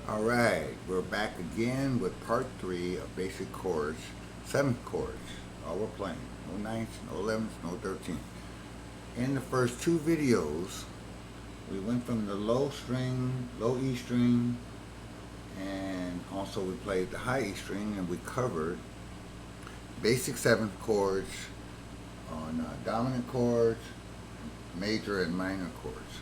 Alright, we're back again with part 3 of basic chords, 7th chords, all we're playing. No 9s, no 11s, no 13s. In the first 2 videos, we went from the low E string, and also we played the high E string, and we covered basic 7th chords on dominant chords, major and minor chords.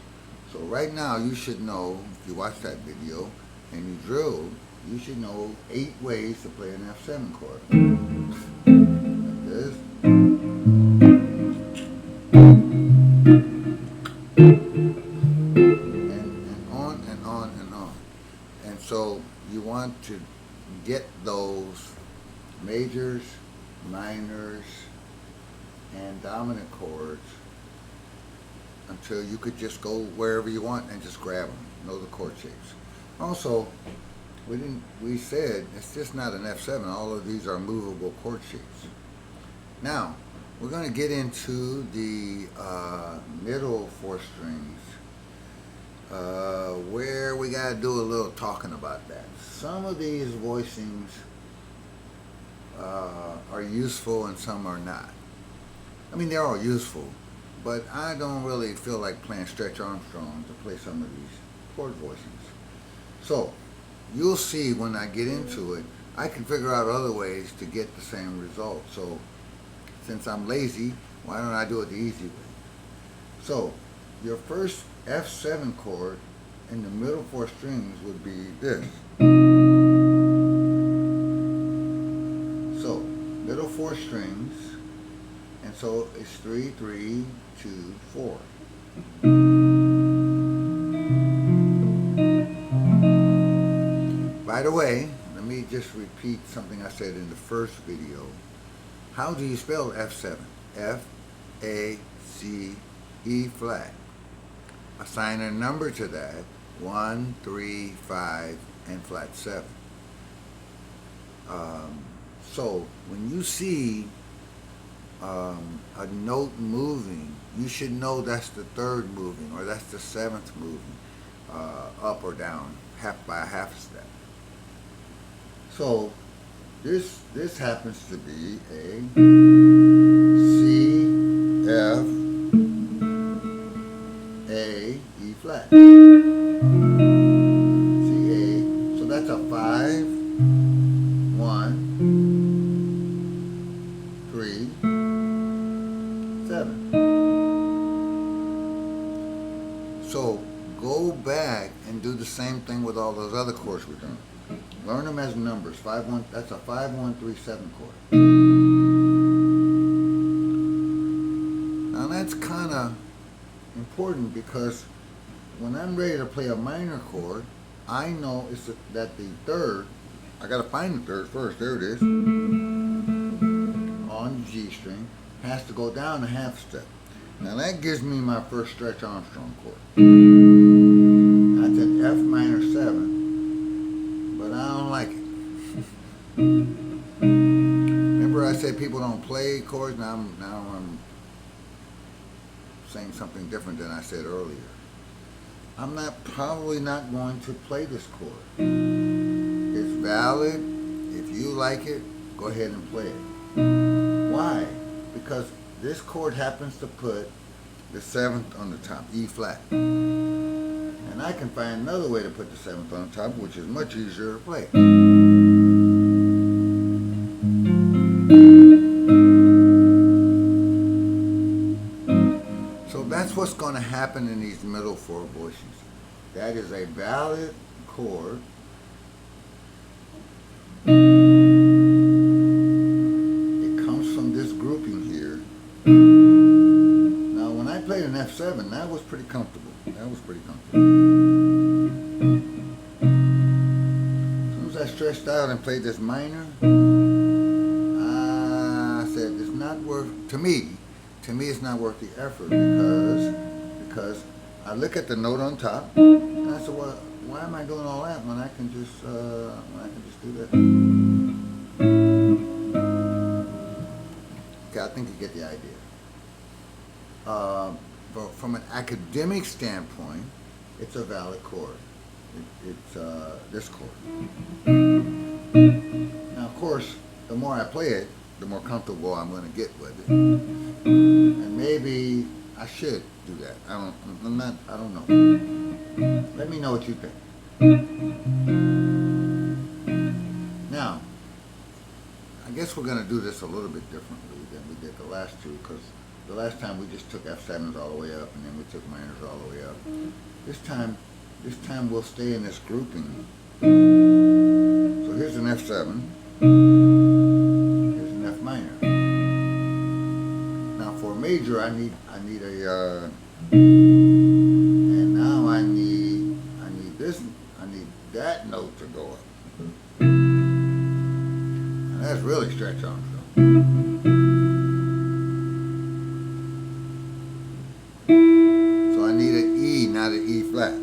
So right now you should know, if you watched that video, and you drilled, you should know 8 ways to play an F7 chord. Like this. And on and on and on. And so you want to get those majors, minors, and dominant chords until you could just go wherever you want and just grab them. Know the chord shapes. Also, we said it's just not an F7. All of these are movable chord shapes. Now, we're going to get into the middle 4 strings, where we got to do a little talking about that. Some of these voicings are useful and some are not. I mean, they're all useful, but I don't really feel like playing Stretch Armstrong to play some of these chord voicings. So, you'll see when I get into it, I can figure out other ways to get the same result. So, since I'm lazy, why don't I do it the easy way? So, your first F7 chord in the middle 4 strings would be this. So, middle 4 strings, and so it's 3, 3, 2, 4. By the way, let me just repeat something I said in the first video. How do you spell F7? F-A-C-E flat. Assign a number to that, 1, 3, 5, and flat 7. So when you see a note moving, you should know that's the 3rd moving, or that's the 7th moving, up or down, by a half step. So this happens to be a C, F, A, E flat. C, A. So that's a 5, 1, 3, 7. So go back and do the same thing with all those other chords we're doing. Learn them as numbers. 5, 1. That's a 5, 1, 3, 7 chord. Now that's kind of important because when I'm ready to play a minor chord, I know that the 3rd. I got to find the 3rd first. There it is. On the G string, has to go down a half step. Now that gives me my first Stretch Armstrong chord. That's an F minor 7. But I don't like it. Remember I said people don't play chords? Now I'm saying something different than I said earlier. I'm probably not going to play this chord. It's valid. If you like it, go ahead and play it. Why? Because this chord happens to put the 7th on the top, E flat. And I can find another way to put the 7th on top, which is much easier to play. So that's what's going to happen in these middle 4 voicings. That is a valid chord. It comes from this grouping here. Now when I played an F7, that was pretty comfortable. That was pretty comfortable. As soon as I stretched out and played this minor, I said it's not worth, to me it's not worth the effort because I look at the note on top and I said, well, why am I doing all that when I can just do that? Okay, I think you get the idea. But from an academic standpoint, it's a valid chord. this chord. Now, of course, the more I play it, the more comfortable I'm going to get with it. And maybe I should do that. I don't know. Let me know what you think. Now, I guess we're going to do this a little bit differently than we did the last two, because the last time we just took F7s all the way up and then we took minors all the way up. This time we'll stay in this grouping. So here's an F7. Here's an F minor. Now for a major, I need a and now I need that note to go up. And that's really Stretch Armstrong. So I need an E, not an E flat.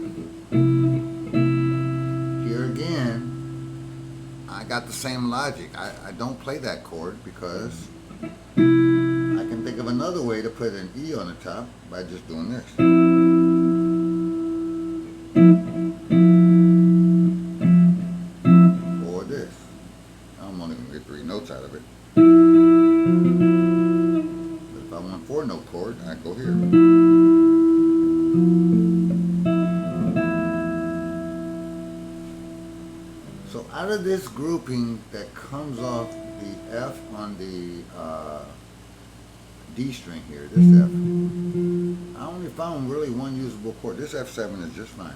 Here again, I got the same logic. I don't play that chord because I can think of another way to put an E on the top by just doing this. Or this. I'm only going to get 3 notes out of it. But if I want a 4-note chord, I go here. So out of this grouping that comes off the F on the D string here, this F, I only found really one usable chord. This F7 is just fine.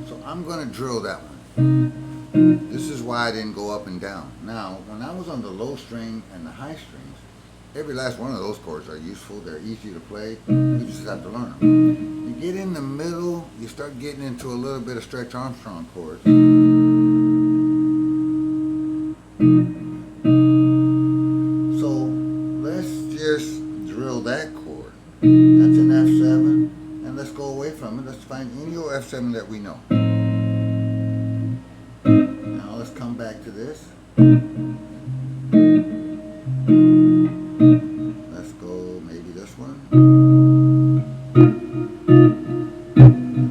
So I'm going to drill that one. This is why I didn't go up and down. Now, when I was on the low string and the high strings, every last one of those chords are useful. They're easy to play. You just have to learn them. You get in the middle, you start getting into a little bit of Stretch Armstrong chords. So let's just drill that chord. That's an F7, and let's go away from it. Let's find any old F7 that we know. Now let's come back to this. Let's go maybe this one.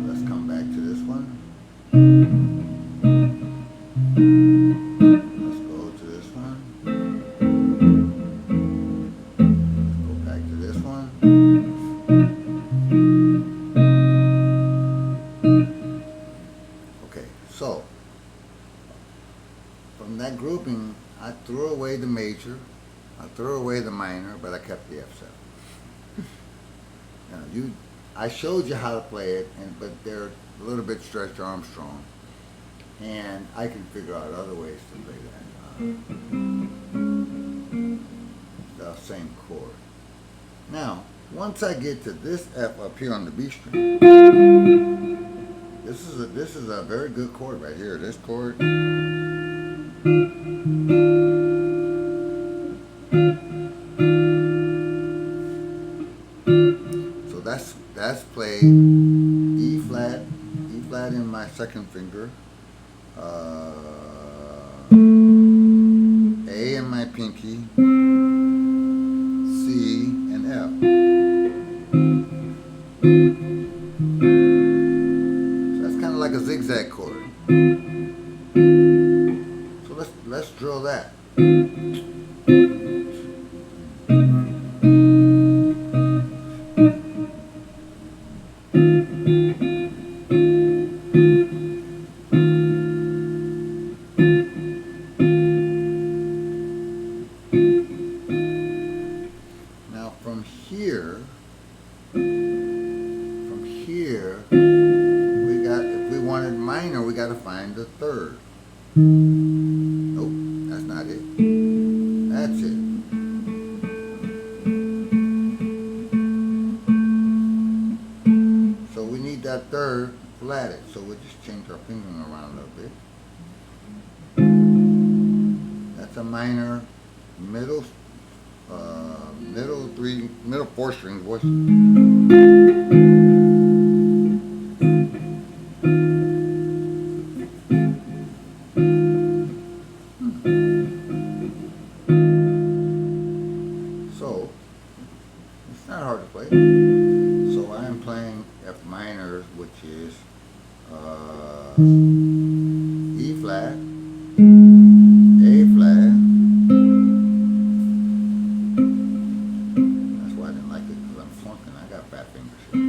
Let's come back to this one. Let's go to this one. Let's go back to this one. Okay, so from that grouping, I threw away the major, I threw away the minor, but I kept the F7. Now I showed you how to play it, but they're a little bit Stretch Armstrong, and I can figure out other ways to play that the same chord. Now, once I get to this F up here on the B string, this is a very good chord right here. This chord. So that's played E flat in my second finger, A in my pinky, C and F. So that's kind of like a zigzag chord. So let's drill that. Now from here, if we wanted minor, we got to find the third. Nope, that's not it. That's it. So we need that third flatted. So we'll just change our fingering around a little bit. That's a minor, middle 4 string voice. So it's not hard to play. So I am playing F minor, which is E flat, A flat. That's why I didn't like it, because I'm flunking. I got fat fingers here.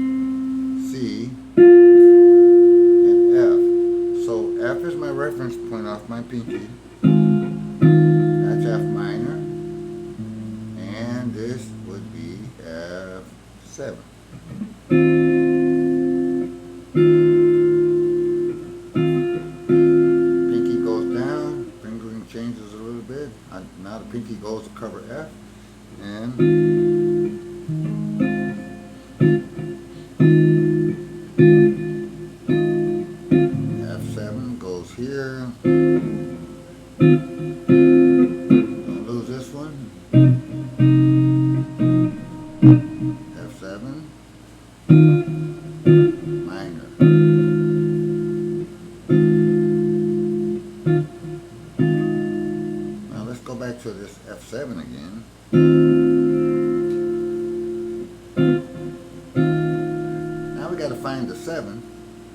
C and F. So F is my reference point off my pinky. That's F minor. And this would be F7. Pinky goes down, fingering changes a little bit. Now the pinky goes to cover F, and F7 goes here. Don't lose this one. F7 minor. Now let's go back to this F7 again. Now we got to find the 7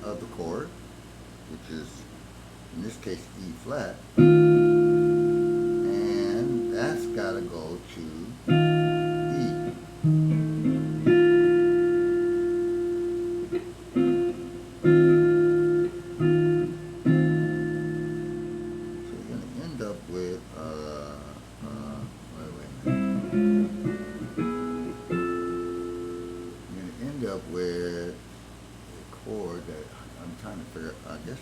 of the chord, which is in this case E flat, and that's got to go to E. So we're going to end up with wait a minute. We're going to end up with a chord that I'm trying to figure out. I guess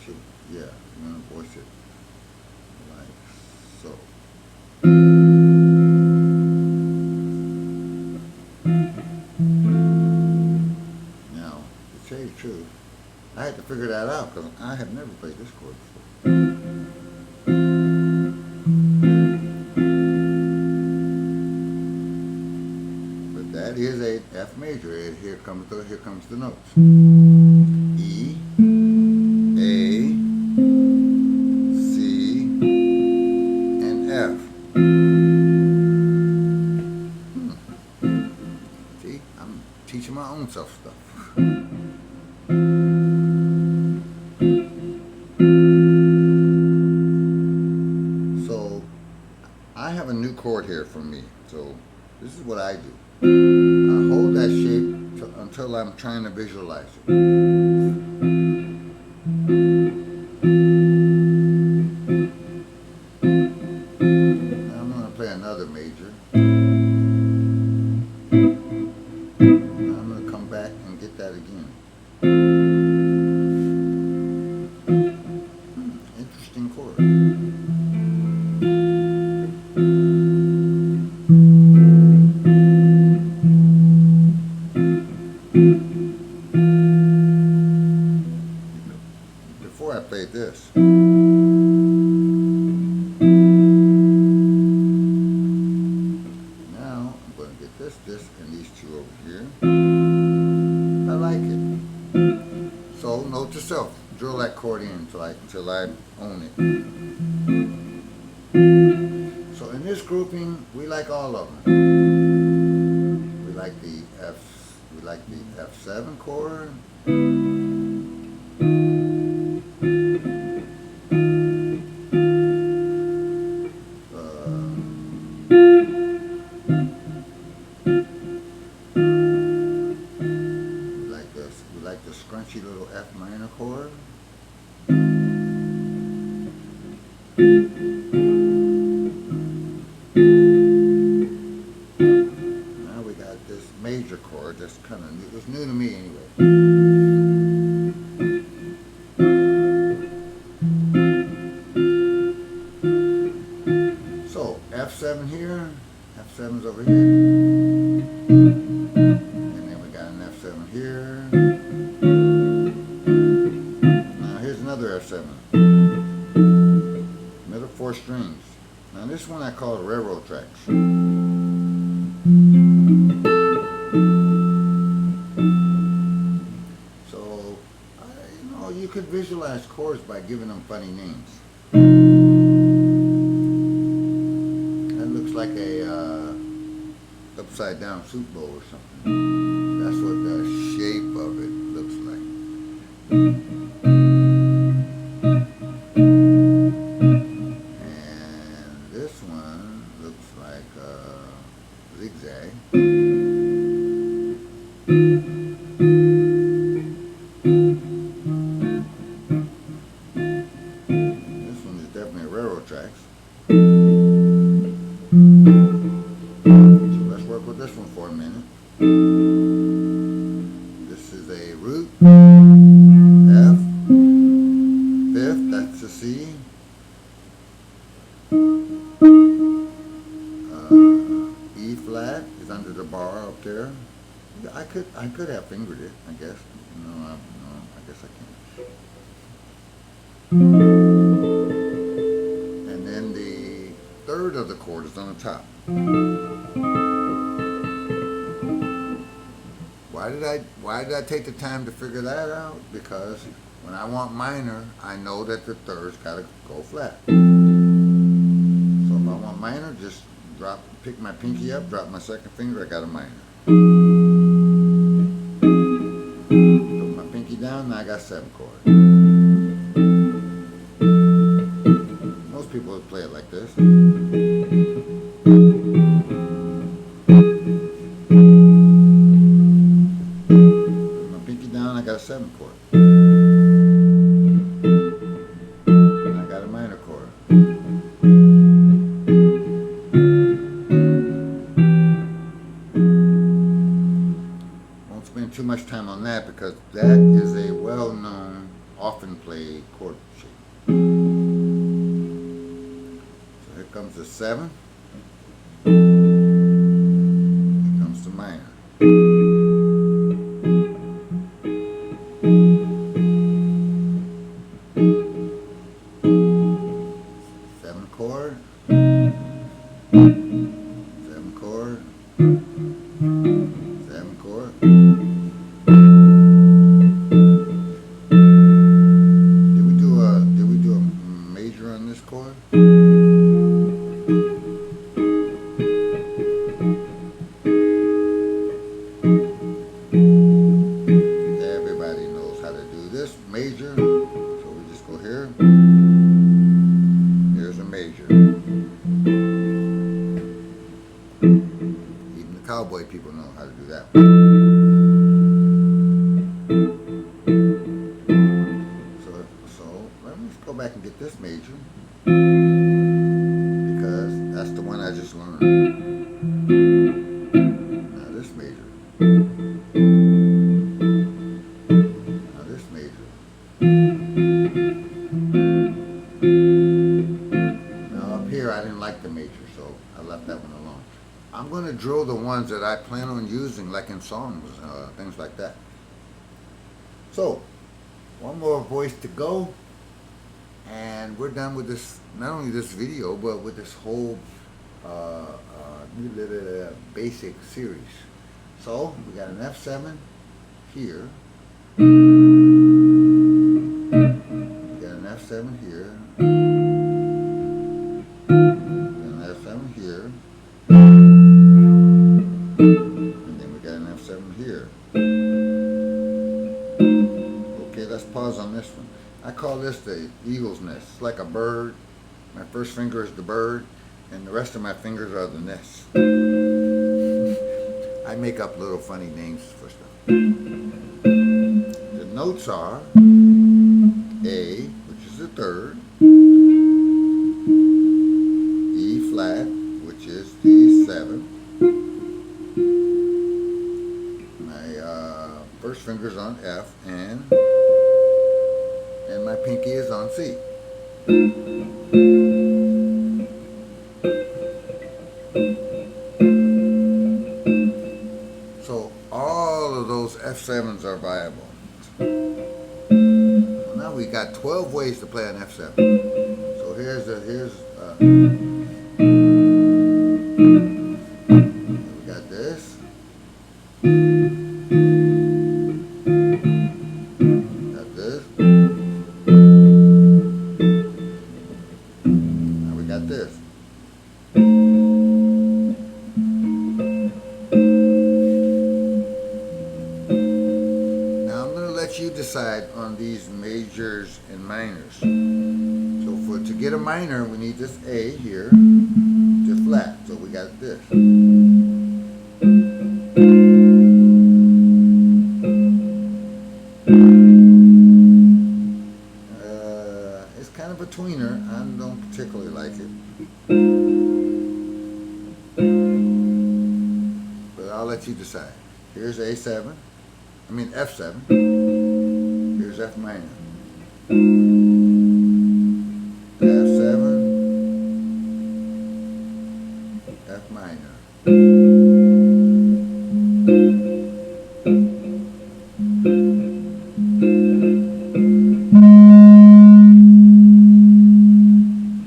yeah, I'm going to voice it like so. Now, to tell you the truth, I had to figure that out because I have never played this chord before. But that is a F major. Here comes the notes. E, A, C, and F. See, I'm teaching my own self stuff. So I have a new chord here for me. So this is what I do. I hold that shape until I'm trying to visualize it. Now I'm going to play another major. Now I'm going to come back and get that again. Interesting chord. Before I played this, now I'm going to get this, and these two over here. I like it. So note to self, drill that chord in until I own it. So in this grouping, we like all of them. We like the F7 chord. We like the scrunchy little F minor chord. Now we got this major chord that's kind of new. It was new to me anyway. So F7 here, F7's over here, and then we got an F7 here. Now here's another F7. Middle 4 strings. Now this one I call railroad tracks. So, you could visualize chords by giving them funny names. That looks like a upside down soup bowl or something. That's what the shape of it looks like. And this one looks like a zigzag. This one is definitely railroad tracks. So let's work with this one for a minute. This is a root, F, fifth, that's a C, E flat is under the bar up there. I could have fingered it, I guess. No, I guess I can't. And then the third of the chord is on the top. Why did I take the time to figure that out? Because when I want minor, I know that the third's gotta go flat. So if I want minor, just pick my pinky up, drop my second finger, I got a minor. Put my pinky down, now I got 7 chord. Most people would play it like this. I got a 7 chord. I got a minor chord. Won't spend too much time on that because that is a well-known, often played chord shape. So here comes the 7. Here comes the minor. 7 chord, 7 chord, 7 chord. Did we do a major on this chord? Everybody knows how to do this major. So we just go here. Here's a major. Even the cowboy people know how to do that. So let me go back and get this major because that's the one I just learned. Now this major. Now this major. Now up here I didn't like the major, so I left that one alone. I'm going to drill the ones that I plan on using, like in songs, things like that. So, one more voice to go, and we're done with this, not only this video, but with this whole basic series. So, we got an F7 here. We got an F7 here. An F7 here. And then we got an F7 here. Okay, let's pause on this one. I call this the eagle's nest. It's like a bird. My first finger is the bird, and the rest of my fingers are the nest. I make up little funny names for stuff. The notes are A, which is the third, E flat, which is the 7. My first finger's on F, and my pinky is on C. So all of those F7s are viable. So now we got 12 ways to play an F7. So here's we got this. Got this. Now we got this. let you decide on these majors and minors. So to get a minor, we need this A here, just flat. So we got this. It's kind of a tweener. I don't particularly like it, but I'll let you decide. Here's A7. I mean F7. Here's F minor. F7, F minor.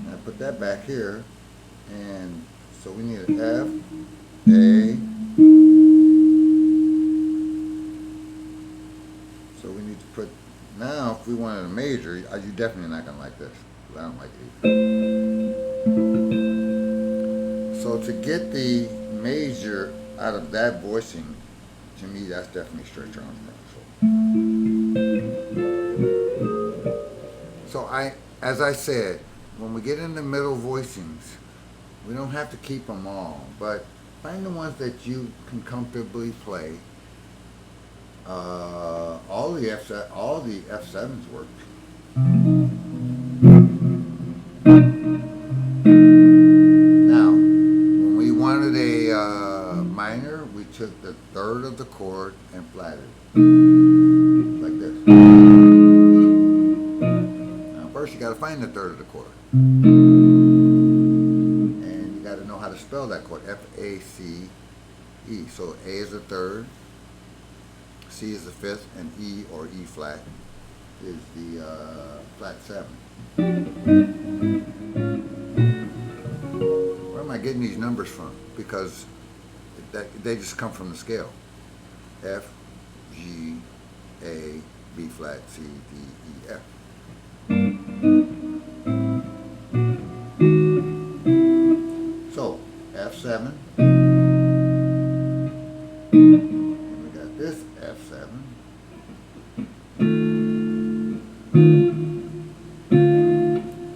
Now put that back here, and so we need an F, A. So we need to put, now if we wanted a major, you're definitely not going to like this. I don't like it either. So to get the major out of that voicing, to me that's definitely straight term. So as I said, when we get in the middle voicings, we don't have to keep them all, but find the ones that you can comfortably play. All the F7s work. Now, when we wanted a minor, we took the third of the chord and flatted it like this. Now, first you got to find the third of the chord, and you got to know how to spell that chord. F-A-C-E. So A is the third. C is the fifth, and E or E flat is the flat 7. Where am I getting these numbers from? Because they just come from the scale. F, G, A, B flat, C, D, E, F. So F7. This F7,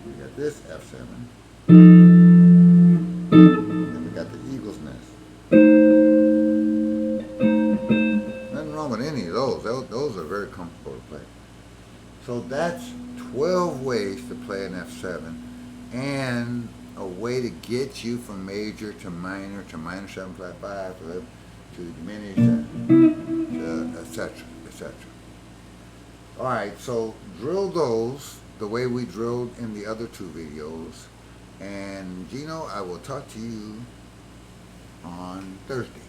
we got this F7, and we got the Eagle's Nest. Nothing wrong with any of those. Those are very comfortable to play. So that's 12 ways to play an F7, and a way to get you from major to minor 7 flat 5 to diminished, etc., etc. All right, so drill those the way we drilled in the other 2 videos, and Gino, I will talk to you on Thursday.